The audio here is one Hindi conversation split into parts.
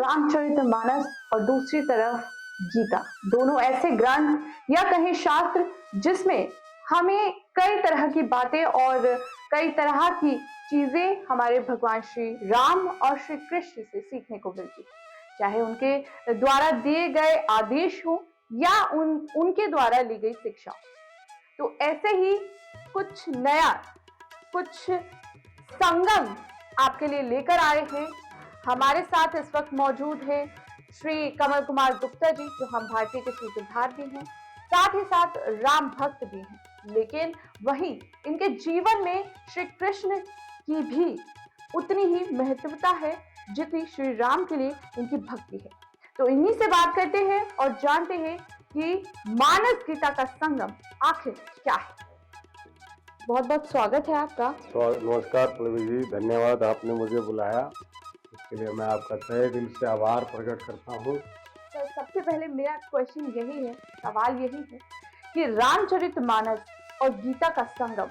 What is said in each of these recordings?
रामचरितमानस और दूसरी तरफ गीता। दोनों ऐसे ग्रंथ या कहें शास्त्र जिसमें हमें कई तरह की बातें और कई तरह की चीजें हमारे भगवान श्री राम और श्री कृष्ण से सीखने को मिलती है, चाहे उनके द्वारा दिए गए आदेश हो या उनके द्वारा ली गई शिक्षा। तो ऐसे ही कुछ नया, कुछ संगम आपके लिए लेकर आए हैं। हमारे साथ इस वक्त मौजूद है श्री कमल कुमार गुप्ता जी, जो हम भारतीय के सूत्रधार भी हैं, साथ ही साथ राम भक्त भी हैं, लेकिन वहीं इनके जीवन में श्री कृष्ण की भी उतनी ही महत्वता है जितनी श्री राम के लिए इनकी भक्ति है। तो इन्हीं से बात करते हैं और जानते हैं कि मानस गीता का संगम आखिर क्या है। बहुत बहुत स्वागत है आपका। नमस्कार पल्लवी जी, धन्यवाद आपने मुझे बुलाया, इसके लिए मैं आपका तहे दिल से आभार प्रकट करता हूँ। तो सबसे पहले मेरा क्वेश्चन यही है, सवाल यही है कि रामचरितमानस और गीता का संगम,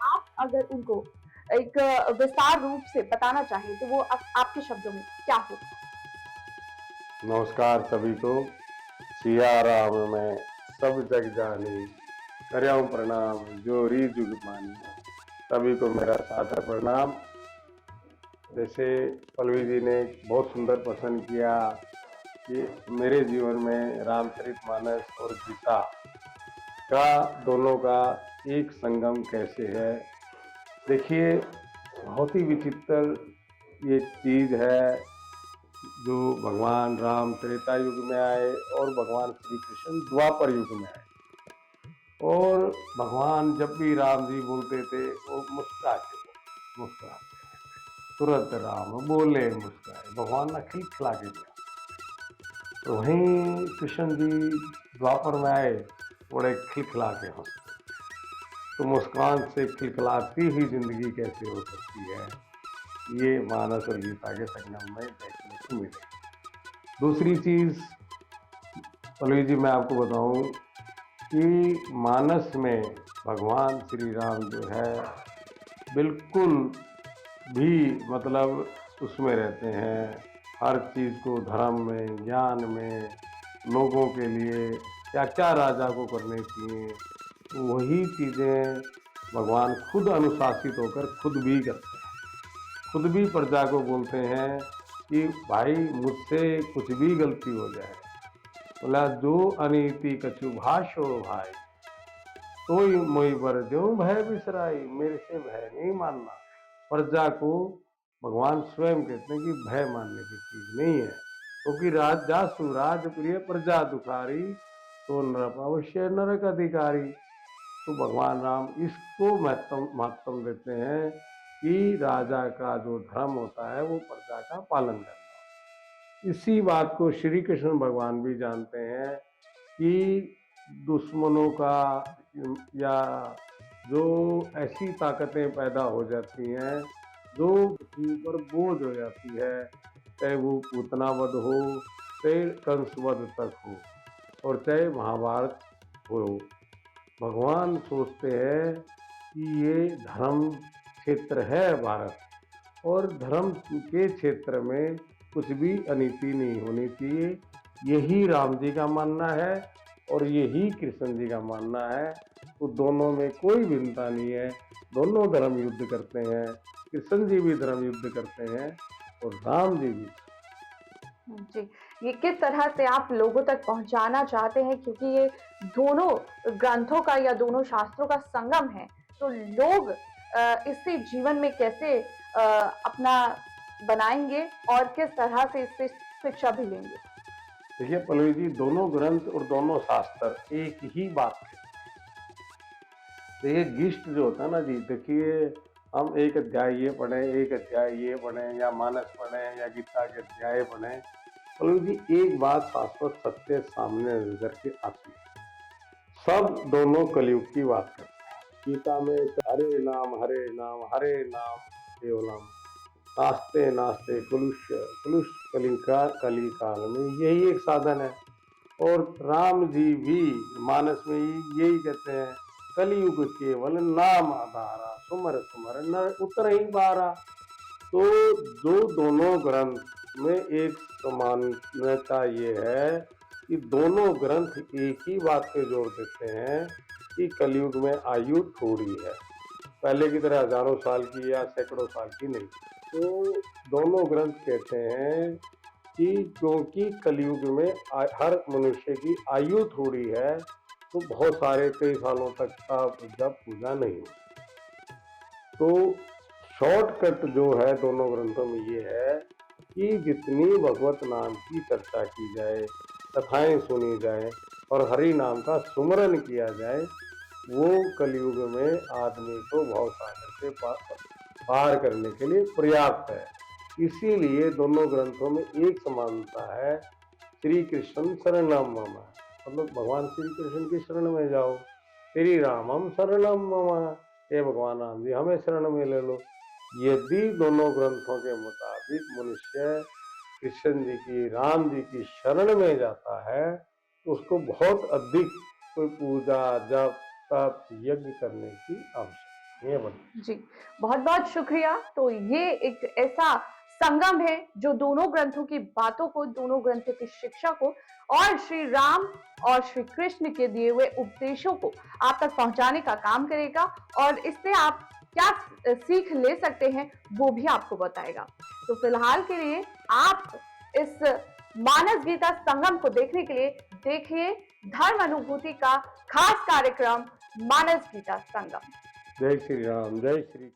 आप अगर उनको एक विस्तार रूप से बताना चाहें तो वो आपके शब्दों में क्या हो? नमस्कार सभी को। सिया राम में सब जग जानी, करऊं प्रणाम जो री जुग मानी। सभी को मेरा सादर प्रणाम। जैसे पल्लवी जी ने बहुत सुंदर प्रश्न किया कि मेरे जीवन में रामचरितमानस और गीता का दोनों का एक संगम कैसे है। देखिए, बहुत ही विचित्र ये चीज है जो भगवान राम त्रेता युग में आए और भगवान श्री कृष्ण द्वापर युग में आए। और भगवान जब भी राम जी बोलते थे वो मुस्कुराते तुरंत राम बोले मुस्कुराए, भगवान ने खिलखिला के दिया। तो वहीं कृष्ण जी द्वापर में आए, बड़े खिलखिला के हंसते। तो मुस्कान से खिलखिलाती हुई जिंदगी कैसे हो सकती है, ये मानस और गीता के संगम में देखने को मिले। दूसरी चीज पल्लवी जी मैं आपको बताऊं कि मानस में भगवान श्री राम जो है बिल्कुल भी मतलब उसमें रहते हैं, हर चीज़ को धर्म में, ज्ञान में, लोगों के लिए क्या क्या राजा को करने चाहिए वही चीज़ें भगवान खुद अनुशासित होकर खुद भी करते हैं। खुद भी प्रजा को बोलते हैं कि भाई मुझसे कुछ भी गलती हो जाए, बोला जो अनीति कछु भाषो भाई, तो मोई बर जो भय बिसराई, मेरे से भय नहीं मानना। प्रजा को भगवान स्वयं कहते हैं कि भय मानने की चीज नहीं है, क्योंकि राजा सुराज प्रिय प्रजा दुखारी, तो नरप अवश्य नरक अधिकारी। तो भगवान राम इसको महत्व देते हैं कि राजा का जो धर्म होता है वो प्रजा का पालन करना। इसी बात को श्री कृष्ण भगवान भी जानते हैं कि दुश्मनों का या जो ऐसी ताकतें पैदा हो जाती हैं जो ऊपर बोझ हो जाती है, चाहे वो पूतना वध हो, चाहे कंस वध तक हो और चाहे महाभारत हो, भगवान सोचते हैं कि ये धर्म क्षेत्र है भारत, और धर्म के क्षेत्र में कुछ भी अनीति नहीं होनी चाहिए। यही राम जी का मानना है और यही कृष्ण जी का मानना है। तो दोनों में कोई भिन्नता नहीं है, दोनों धर्म युद्ध करते हैं। कृष्ण जी भी धर्म युद्ध करते हैं और राम जी भी। जी, ये किस तरह से आप लोगों तक पहुंचाना चाहते हैं, क्योंकि ये दोनों ग्रंथों का या दोनों शास्त्रों का संगम है, तो लोग इससे जीवन में कैसे अपना बनाएंगे और किस तरह से इससे शिक्षा भी लेंगे? देखिए पल्लवी जी, दोनों ग्रंथ और दोनों शास्त्र एक ही बात है। देखिए गिष्ट जो होता है ना जी, देखिए हम एक अध्याय ये पढ़े, एक अध्याय ये पढ़े, या मानस पढ़े या गीता के अध्याय पढ़े, पल्लवी जी एक बात शाश्वत सत्य सामने नजर के आती है। सब दोनों कलयुग की बात करते हैं। गीता में हरे नाम हरे नाम केवलम, नास्ते नास्ते कलुष कलुष कलिका कली काल में, यही एक साधन है। और राम जी भी मानस में यही कहते हैं, कलियुग केवल नाम आधारा, सुमर सुमर न उतर ही बारा। तो जो दोनों ग्रंथ में एक समानता ये है कि दोनों ग्रंथ एक ही बात पे जोर देते हैं कि कलयुग में आयु थोड़ी है, पहले की तरह हजारों साल की या सैकड़ों साल की नहीं। तो दोनों ग्रंथ कहते हैं कि क्योंकि कलयुग में हर मनुष्य की आयु थोड़ी है, तो बहुत सारे कई सालों तक का जब पूजा नहीं हो। तो शॉर्टकट जो है दोनों ग्रंथों में ये है कि जितनी भगवत नाम की चर्चा की जाए, कथाएं सुनी जाए और हरि नाम का सुमरन किया जाए, वो कलयुग में आदमी को भव सागर से पार करने के लिए पर्याप्त है। इसीलिए दोनों ग्रंथों में एक समानता है, श्री कृष्ण शरणम मम, मतलब भगवान श्री कृष्ण की शरण में जाओ। श्री रामम शरणम मम, हे भगवान राम जी हमें शरण में ले लो। यदि दोनों ग्रंथों के मुताबिक मनुष्य कृष्ण जी की, राम जी की शरण में जाता है, तो उसको बहुत अधिक कोई पूजा जप तप यज्ञ करने की आवश्यकता नहीं है। जी, बहुत बहुत शुक्रिया। तो ये एक ऐसा संगम है जो दोनों ग्रंथों की बातों को, दोनों ग्रंथों की शिक्षा को और श्री राम और श्री कृष्ण के दिए हुए उपदेशों को आप तक पहुंचाने का काम करेगा, और इससे आप क्या सीख ले सकते हैं वो भी आपको बताएगा। तो फिलहाल के लिए आप इस मानस गीता संगम को देखने के लिए देखिए धर्म अनुभूति का खास कार्यक्रम मानस गीता संगम। जय श्री राम, जय श्री